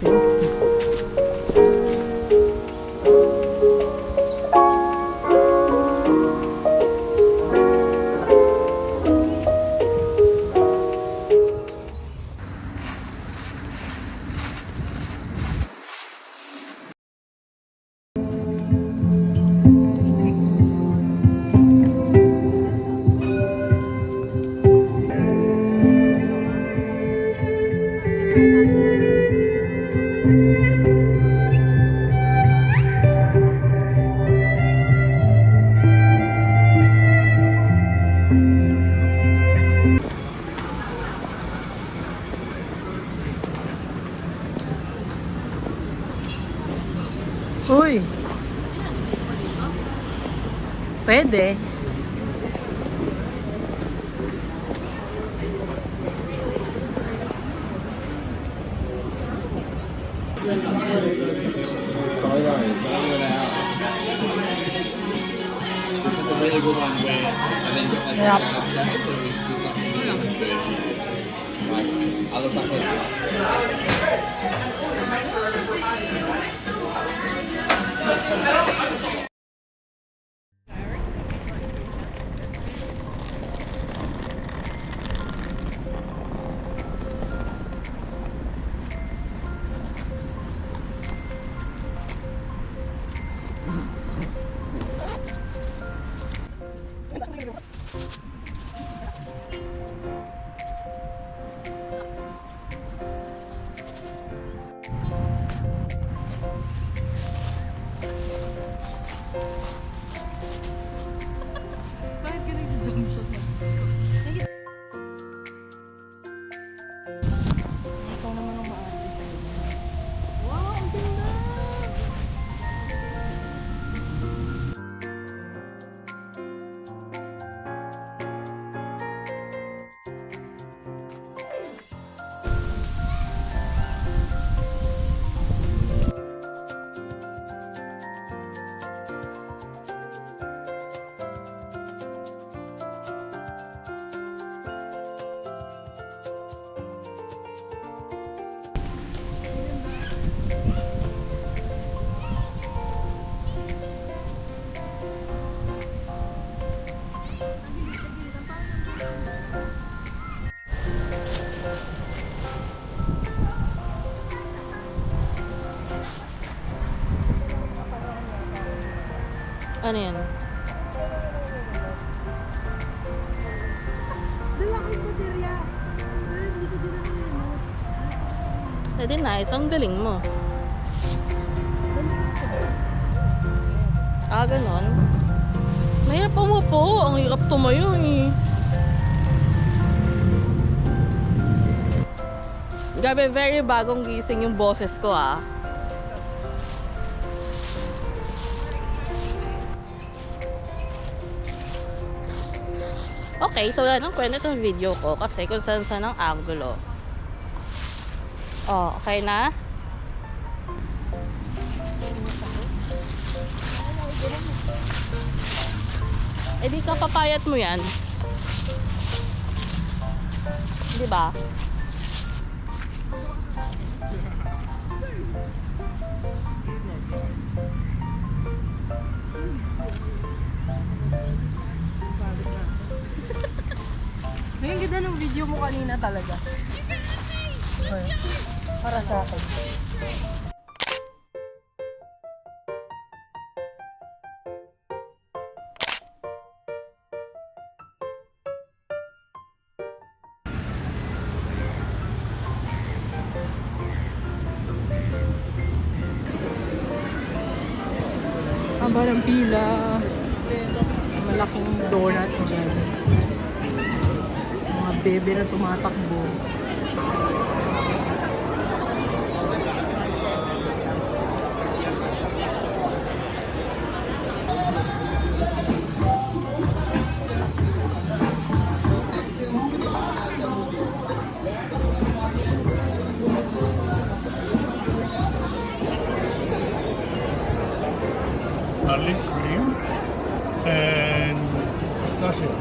expensive. Uy! Pwede. This is a really good one where I then got like Yep. a side jack or it's still something good. Like I look back at Bakit ka nag-jump shot na? Ikaw naman ang maarte sa inyo. Wow, ang ganda! Ano yan? Dala ko yung baterya. Pero hindi ko dala na yung remote. Pwede nice. Ang galing mo. Ah, ganon. Mahirap umupo. Ang hirap tumayo eh. Grabe, very bagong gising yung boses ko ah. Okay, so wala nang kwenta itong video ko kasi kung saan saan ang angulo. Oh, okay na? Eh di ka papayat mo yan. Di ba? Ay, ang ganda ng video mo kanina talaga. Okay. Para sa akin. Haba ng pila. Malaking donut dyan. Mga bebe na tumatakbo. garlic cream and pistachio.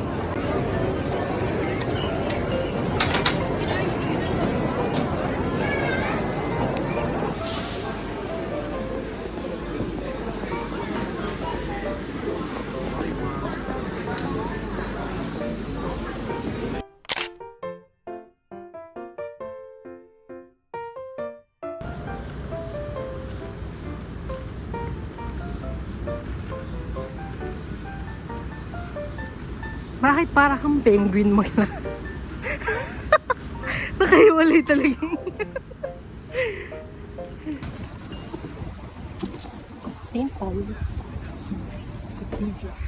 Bakit para kang penguin maglakad? Nakahiwalay talaga. St. Paul's Cathedral.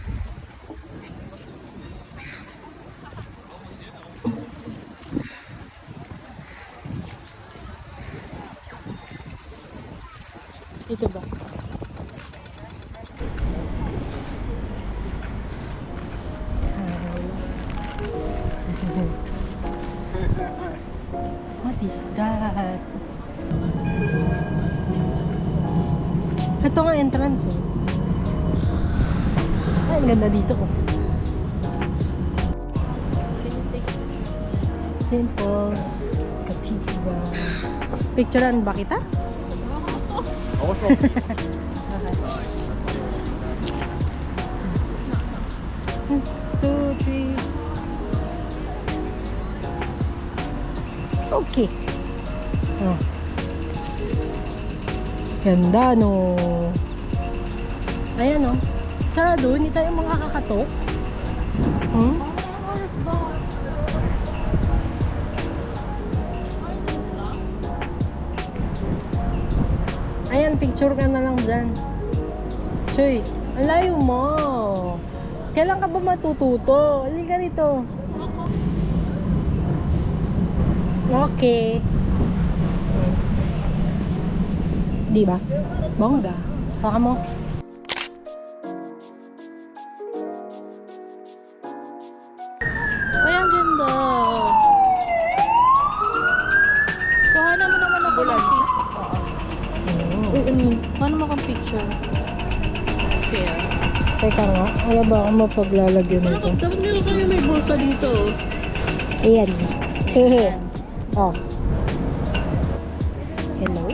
Ito ba? What is that? Ito nga entrance eh. Ay, ang ganda dito oh. St. Paul's Cathedral. Picturean ba kita? Ako so. Two, three. Okay. Oh. Ganda no. Ayan no. Sarado, hindi tayo makakakatok. Hmm? Ayan, picture ka na lang dyan. Choy, ang layo mo. Kailan ka ba matututo? Halika dito. Okay. Di ba? Bongga. Saka mo. Ay, ang ganda. Kuha mo naman ako ng picture. Kuha mo akong picture. Fair. Teka nga, wala ba akong mapaglalagyan nito? Dapat meron kayo may bulsa dito. Ayan. Hehe. Oh. Hello?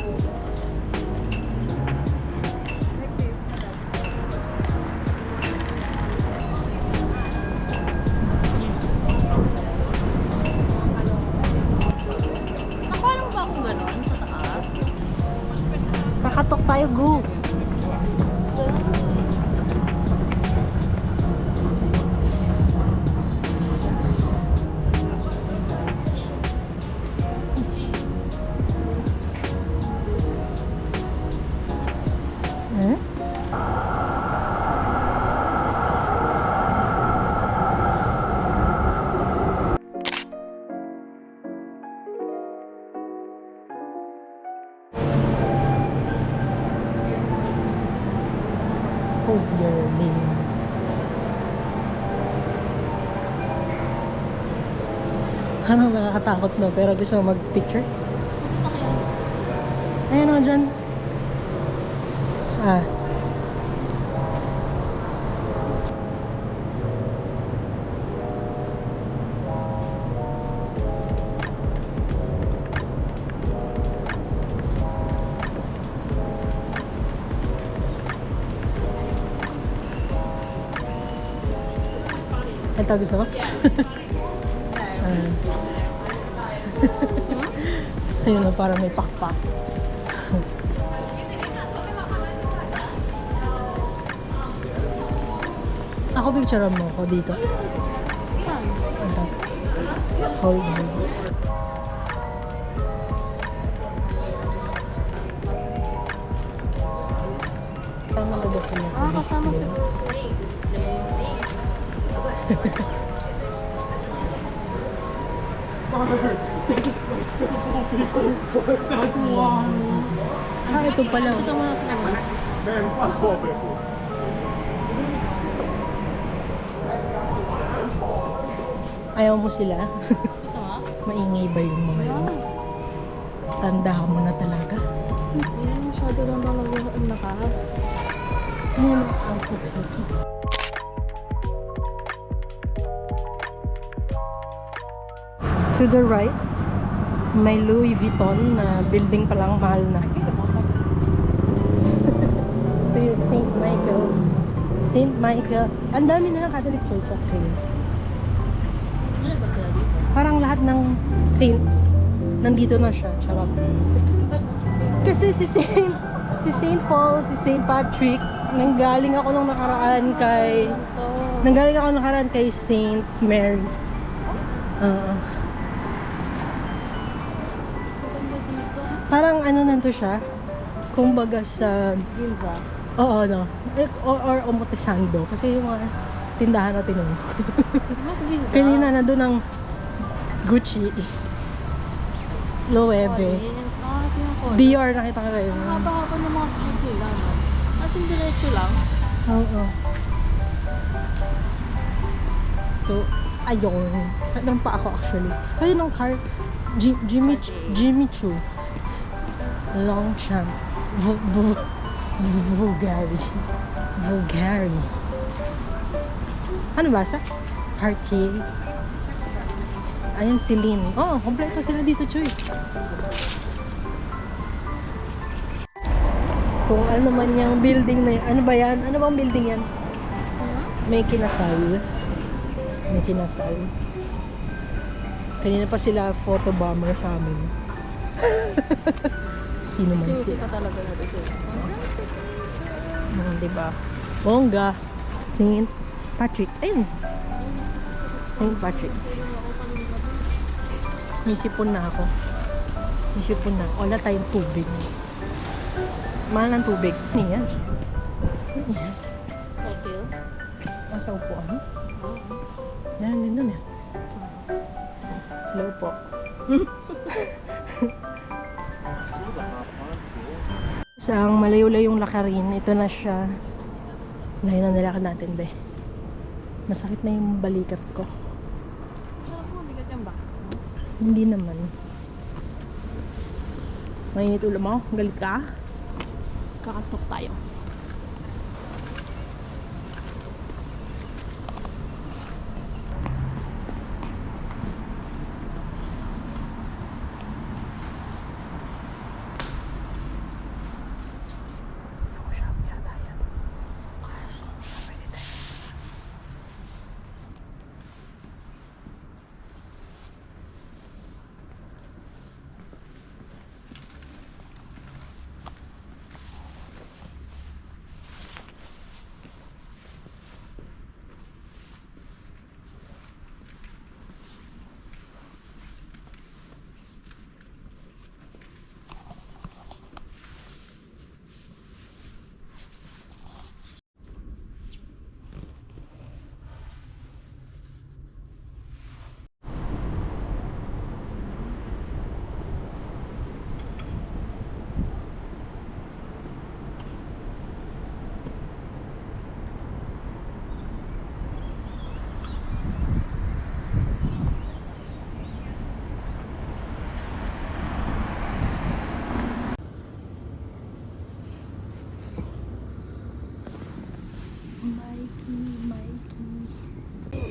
Nakala mo ba akong gano'n sa taas? Kakatok tayo, go! Hmm? Who's your name? Parang nakakatakot no, pero gusto mo mag-picture? Ayan o, dyan. Ah. Ito gusto mo? Ayun o, parang may pakpak. Ako picture mo ko dito. Saan? Ito. Hold on. Tama ba sila sa Kasama si Ah, ito pala. Ito mo sa naman. Ayaw mo sila? Ito nga? Maingay ba yung mga yun? Tandaan mo na talaga. Hindi, masyado lang talaga ang lakas. Ayan, output dito. To the right, may Louis Vuitton na building palang mahal na. Ito yung St. Michael. St. Michael. Ang dami na ng Catholic Church actually. Ano ba sila dito? Parang lahat ng saint nandito na siya. Charot. Kasi si St. Paul, si St. Patrick, nanggaling ako nung nakaraan kay Ito. Nanggaling ako nakaraan kay Saint Mary. Oo. Parang ano nanto siya? Kumbaga sa... Gilda. Oo, no. Or Omotesando. Kasi yung mga tindahan na tinunod. Mas Gilda. Kanina nandun ang Gucci. Loewe. Dior nakita ko rin. Haba-haba ng mga street nila, no? As in, diretso lang. Oo. So, ayun. Saan lang pa ako actually? Ayun ang car. Jimmy Choo. Longchamp. Bulgari. Ano ba sa? Cartier. Ayan, Celine. Oh, kompleto sila dito, Choy. Kung ano man yung building na yan. Ano ba yan? Ano bang building yan? May kinasal. May kinasal. Kanina pa sila photo bomber sa amin. Sino man Sinusi sila? pa talaga natin sila. Diba? Bongga. Saint Patrick. Ayun. Saint Patrick. May sipon na ako. May sipon na. Wala tayong tubig. Mahal ng tubig. Ano yan? Ano yan? Fossil? Nasa upuan? Yan din dun yan. Hello po. Sa ang malayo-layong lakarin, ito na siya. Layo na nilakad natin, be. Masakit na yung balikat ko. Sarap mo, bigat yan ba? Hindi naman. Mainit ulo mo? Galit ka? Kakatok tayo.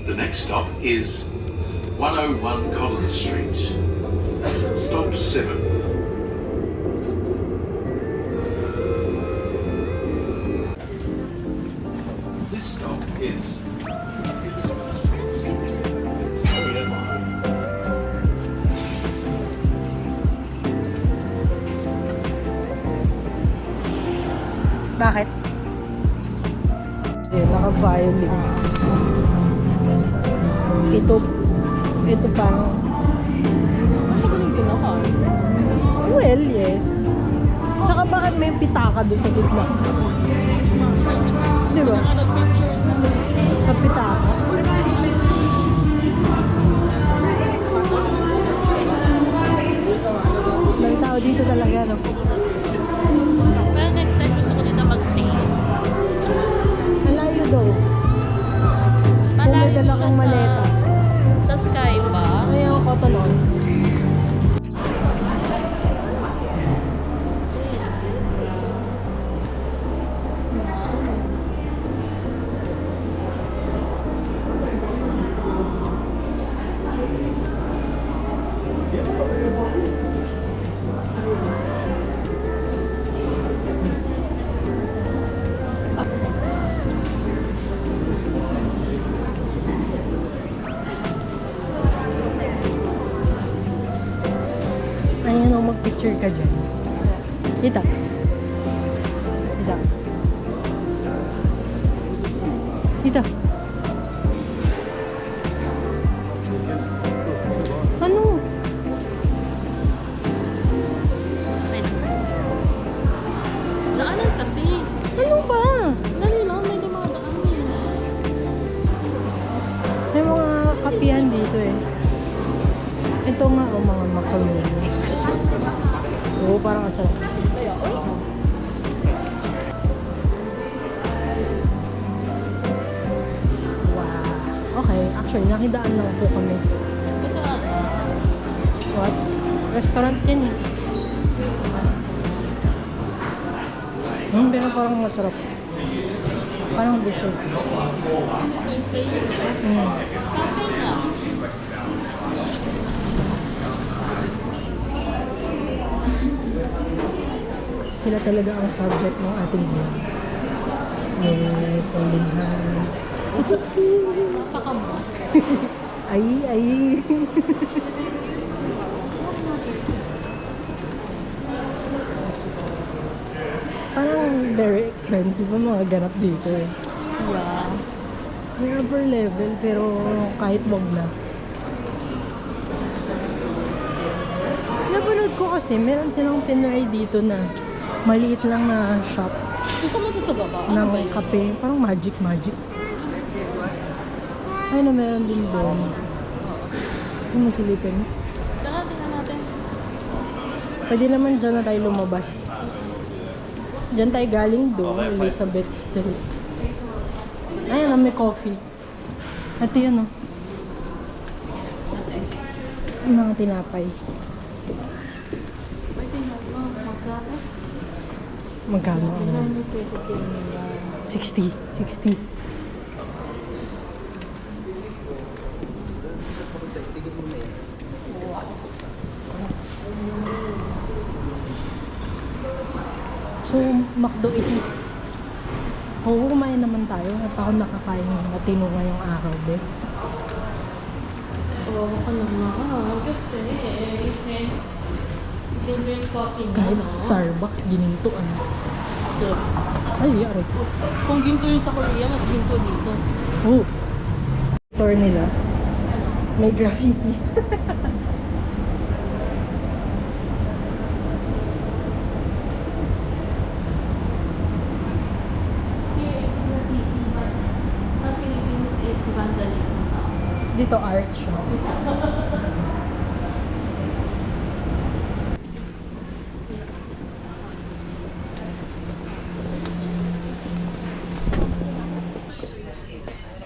The next stop is 101 Collins Street. Stop 7. This stop is Elizabeth Street. Area 5. Bakit? Eh, naka-violin. Ito parang, Ano ko nang ginawa? well, yes. Tsaka bakit may pitaka doon sa gitna? Di ba? Nag-picture na. Sa pitaka. May tao dito talaga, no? Pero next time gusto ko dito mag-stay. Malayo daw. Kung may Malayo dala siya kang maleta. sa Sky ba? Ano yung kotonon? Ayan o, mag-picture ka dyan. Kita. Kita. Kita. parang asarap. Wow. Okay, actually, nakidaan lang po kami. What? Restaurant yan eh. Pero parang masarap. Parang dessert. Sila talaga ang subject ng ating vlog. Yes, holding hands. Ay, ay. Parang very expensive ang mga ganap dito eh. Yeah. May upper level pero kahit wag na. Napanood ko kasi meron silang tinry dito na maliit lang na shop Gusto mo ito sa baba? na may kape. Parang magic. Ay na meron din doon. Gusto mo silipin? Tara, tingnan natin. Pwede naman dyan na tayo lumabas. Diyan tayo galing doon, Elizabeth Street. Ayan, may coffee. Ito yun, oh. Yung mga tinapay. Ay, tingnan mo. Magkano? Magkano? Ano pwede kayo nila? 60. So, McDo it is. Oo, kumain naman tayo. At ako nakakain ng matino ngayong araw, be. Oo, ka naman. Kasi, drink coffee na, Kahit no? Starbucks, gininto, ano. Ay, aray. Kung ginto yung sa Korea, mas ginto dito. Oh. Store nila. May graffiti. Here, it's graffiti, but sa Philippines, it's vandalism. Dito art siya.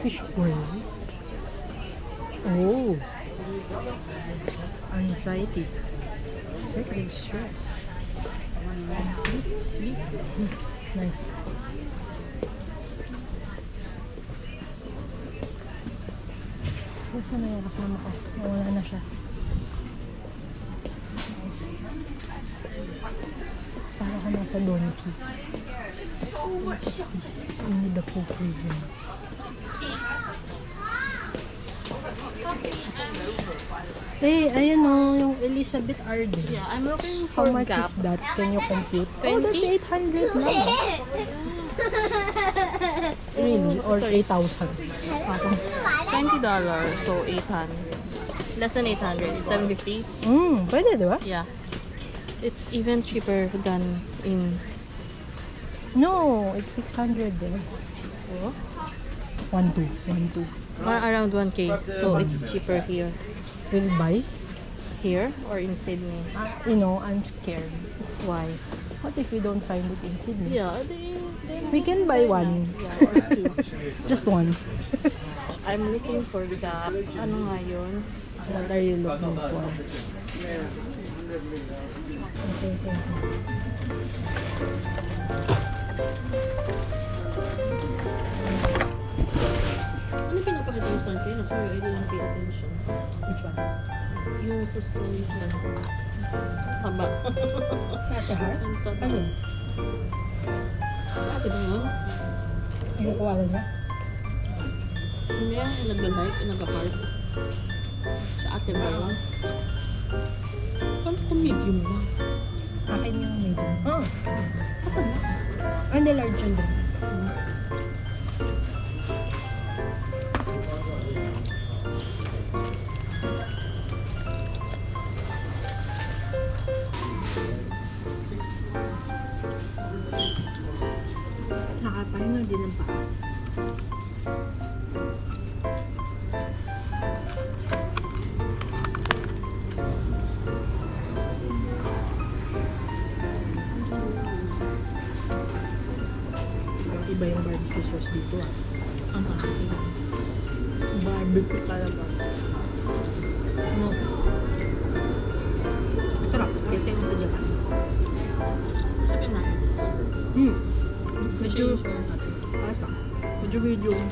Fish oil. Oh. Anxiety. Second stress. Sweet. Nice. Saan na yung kasama ko? Wala na siya. Para ka nasa donkey. We need the full fragrance. Eh, ayan o, yung Elizabeth Arden. Yeah, I'm looking How for much Gap. is that? Can you compute? 20? Oh, that's 800 lang. Really? Or 8,000? $20, so 800. Less than 800, 750. Pwede, di ba? Yeah. It's even cheaper than in... No, it's 600 din. Oh, 1,2. around 1K. So it's cheaper here. Will you buy? Here or in Sydney? You know, I'm scared. Why? What if we don't find it in Sydney? Yeah, We can buy one. Yeah, or two. Just one. I'm looking for Gap. Ano nga yun? What are you looking for? Okay, so. Ano pinapakita mo sa akin? Sorry, I didn't pay attention. Which one? Yung sa stories mo. Taba. Sa Ate Heart? Ang taba. Ano? Sa atin ba yun? Ano ko alam niya? Hindi yan, yung nag-live, yung nag-apart. Sa atin ba yun? Parang kung medium lang. Akin yung medium. Oh, Kapag na. hindi large yun din. Nakatayo din ang paa. Iba yung barbecue sauce dito ah. Ang pangit. Barbecue talaga. No. Masarap. Kasi yung sa Japan. Sa Pinas. Medyo Medyo, usual sa atin. paras lang. Medyo weird yung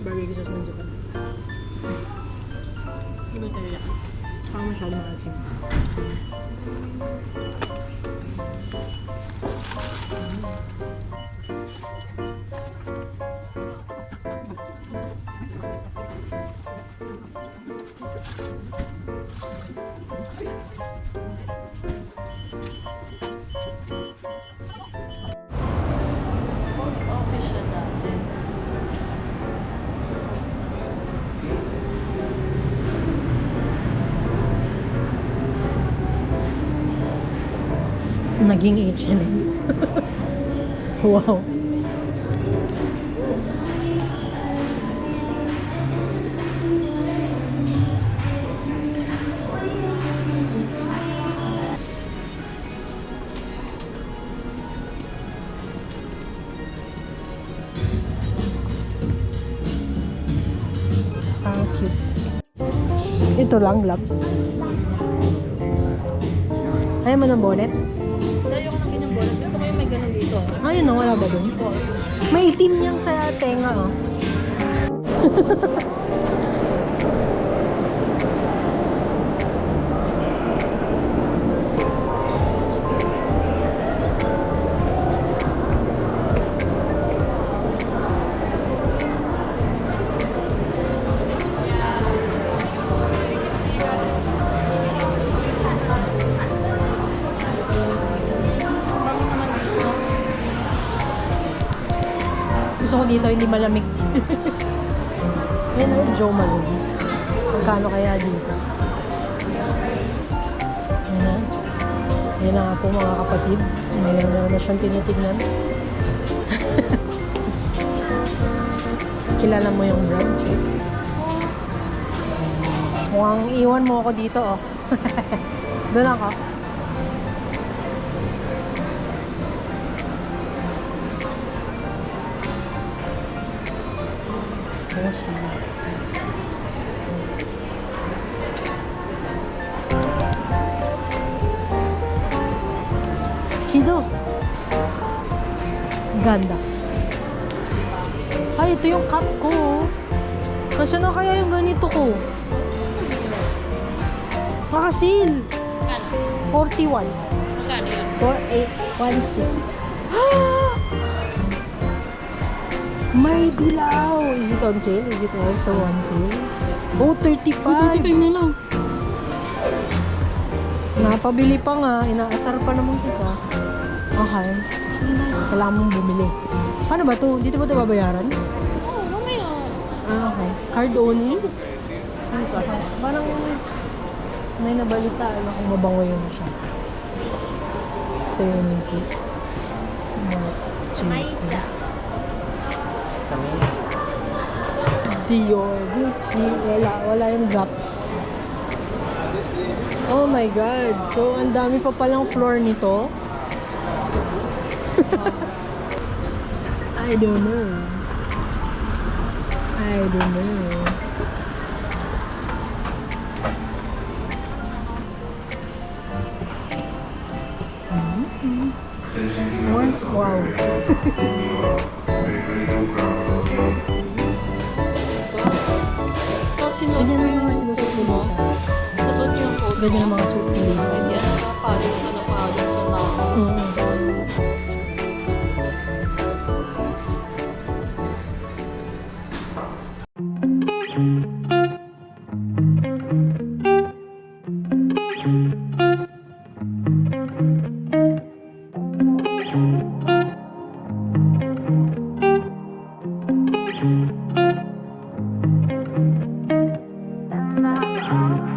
barbecue sauce ng Japan. Di ba tayo yan? Parang masyado maasim. Post office siya dati. Naging H&M. Wow. Ang cute. Ito lang, gloves. Ayaw mo ng bonnet? Tayo ko ng ganyang bola. Gusto ko yung may ganun dito. Ayun, wala ba dun? May itim niyang sa tenga, oh. Gusto ko dito, hindi malamig. Yan ang Joe Malone. Magkano kaya dito? Yan na. Yan na nga po mga kapatid. Mayroon na siyang tinitignan. Kilala mo yung brand, Chief? Mukhang iwan mo ako dito, oh. Doon ako. Yes. Chido. Ganda. Ay, ito yung cup ko. Kasi na kaya yung ganito ko? Makasil. Magkano? 41. Magkano yun? 4816. May dilaw! Is it on sale? Is it also on sale? Oh, 35! 35 na lang. Napabili pa nga. Inaasar pa naman kita. Okay. Kailangan mong bumili. Paano ba to? Dito ba ito babayaran? Oo, mamaya. Ah, okay. Card only? Ano ka? Parang may nabalita. Ano kung mabango yun siya. Ito yung Nike. Maida. Dior, Gucci, wala yung Gap. Oh my God! So, ang dami pa palang floor nito. I don't know. I don't know. Wow. Tapos sinuot Ganyan ko ang mga yung sinusot ni mo. Lisa. Nasuot ko yung coat. Ganyan ang mga suot ni Lisa. Hindi, ano na palo ka na palo ka na. Thank you.